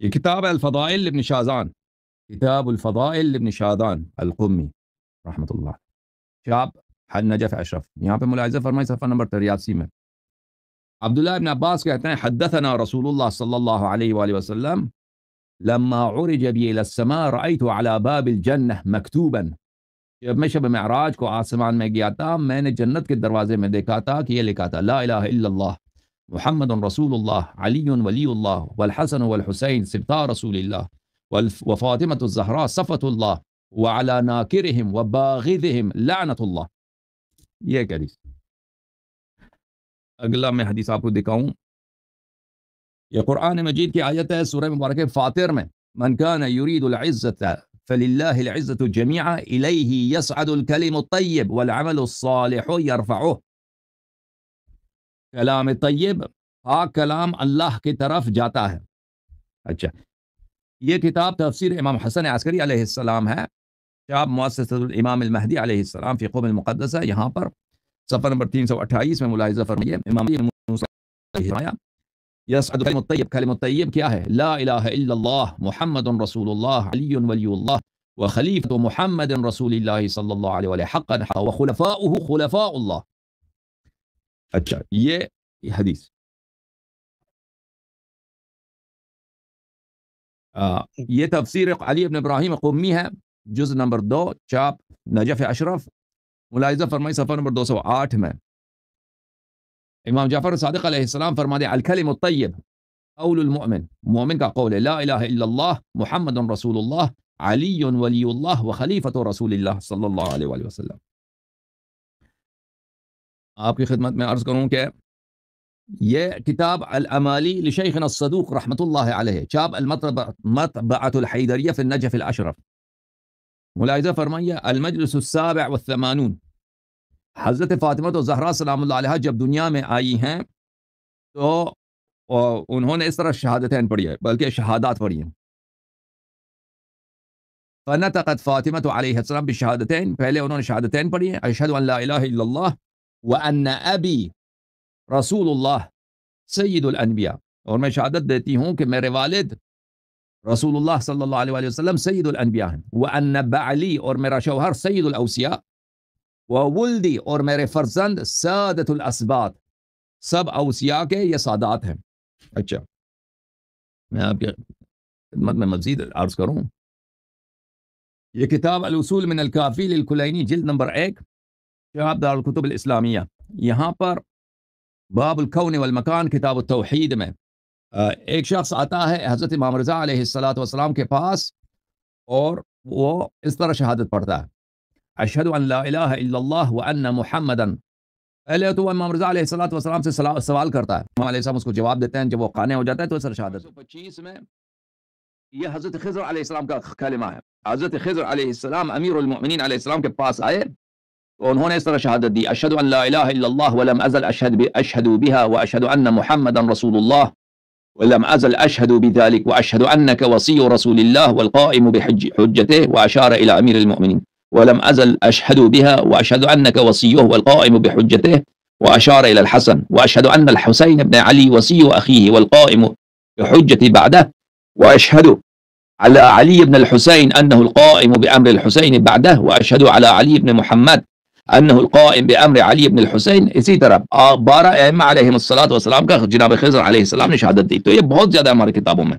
یہ کتاب ہے الفضائل ابن شاذان، کتاب الفضائل ابن شاذان القمی رحمۃ اللہ، شاب نجف اشرف. یہاں پہ ملاحظہ فرمائے صفحہ نمبر 83 میں عبداللہ ابن عباس کہتے ہیں حدثنا رسول اللہ صلی اللہ علیہ وآلہ وسلم لما عرج بی الى السماء رأيت على باب الجنہ مکتوبا. جب میں شب معراج کو آسمان میں گیا تھا میں نے جنت کے دروازے میں دیکھا تھا کہ یہ لکھا تھا لا الہ الا اللہ محمد رسول اللہ علی ولی اللہ والحسن والحسین سبطا رسول اللہ وفاطمة الزہراء صفۃ اللہ وعلى ناکرہم وباغضہم لعنت اللہ. یہ ایک حدیث. اگلا میں حدیث آپ کو دکھاؤں، یہ قرآن مجید کی آیت ہے سورہ مبارکہ فاطر میں من کان یرید العزت فللہ العزت جميعا الیہ یصعد الکلم الطیب والعمل الصالح یرفعہ. کلام طیب پاک کلام اللہ کی طرف جاتا ہے. اچھا، یہ کتاب تفسیر امام حسن عسکری علیہ السلام ہے، شاب مؤسسۃ الامام المہدی علیہ السلام فی قم المقدسہ. یہاں پر صفحہ نمبر 328 میں ملاحظہ فرمائیے امام یصعد کلم الطیب. کلم الطیب کیا ہے؟ لا الہ الا اللہ محمد رسول اللہ علی ولی اللہ وخلیفۃ محمد رسول اللہ صلی اللہ علیہ وآلہ حقا وخلفاؤہ خلفاء اللہ. اچھا، یہ حدیث یہ تفسیر علی ابن ابراہیم قمی ہے، جز نمبر 2، چاپ نجف اشرف. ملاحظہ فرمائی صفحہ نمبر 208 میں امام جعفر صادق علیہ السلام فرماتے ہیں الکلم الطیب قول المؤمن، مومن کا قول ہے لا الہ الا اللہ محمد رسول اللہ علی ولی اللہ وخلیفۃ رسول اللہ صلی اللہ علیہ وآلہ وسلم. آپ کی خدمت میں عرض کروں کہ یہ کتاب الامالی لشیخنا الصدوق رحمۃ اللہ علیہ، چاپ المطبعۃ الحیدریہ فی النجف الاشرف. ملاحظہ فرمائیے المجلس السابع والثمانون، حضرت فاطمہ زہرا سلام اللہ علیہ جب دنیا میں آئی ہیں تو انہوں نے اس طرح شہادتین پڑھی ہے، بلکہ شہادات پڑھی ہیں. فنطقت فاطمہ علیہ السلام بشہادتین، پہلے انہوں نے شہادتین پڑھی ہیں اشہد ان لا الہ الا اللہ وان ابی رسول اللہ سید الانبیاء، اور میں شہادت دیتی ہوں کہ میرے والد رسول اللہ صلی اللہ علیہ وسلم سید الانبیاء ہیں، وان بعلی اور میرا شوہر سید الاوصیاء، وولدی اور میرے فرزند سادت الاسباط، سب اوصیاء کے یہ سادات ہیں. اچھا، میں آپ کی خدمت میں مزید عرض کروں، یہ کتاب الاصول من الکافی للکلینی جلد نمبر 1، شعب دار الکتب الاسلامیہ. یہاں پر باب الکون والمکان کتاب التوحید میں ایک شخص آتا ہے حضرت امام رضا علیہ السلام کے پاس اور وہ اس طرح شہادت پڑھتا ہے اشہد ان لا الہ الا اللہ وان محمدن. پہلے تو وہ امام رضا علیہ السلام سے سوال کرتا ہے، امام علیہ السلام اس کو جواب دیتے ہیں. جب وہ قانع ہو جاتا ہے تو اس طرح شہادت. 25 میں یہ حضرت خضر علیہ السلام کا کلمہ ہے. حضرت خضر علیہ السلام امیر المؤمنین علیہ السلام کے پاس آئے تو انہوں نے اس طرح شہادت دی اشہد ان لا الہ الا اللہ ولم ازل اشہد بها واشہد ان محمدا رسول اللہ ولم ازل اشہد بذلك واشہد انک وصی رسول اللہ والقائم بحجته واشار الى امیر المؤمنین ولم ازل اشہد بها واشہد انک وصیہ والقائم بحجته واشار الى الحسن واشہد ان الحسین بن علی وصی اخیہ والقائم بحجته بعده واشہد على علي بن الحسين أنه القائم بأمر الحسين بعده وأشهد على علي بن محمد أنه القائم بأمر علي بن الحسين. اسی طرح 12 ائمہ علیہم الصلوۃ والسلام کا جناب خضر علیہ السلام نے شہادت دی. تو یہ بہت زیادہ ہماری کتابوں میں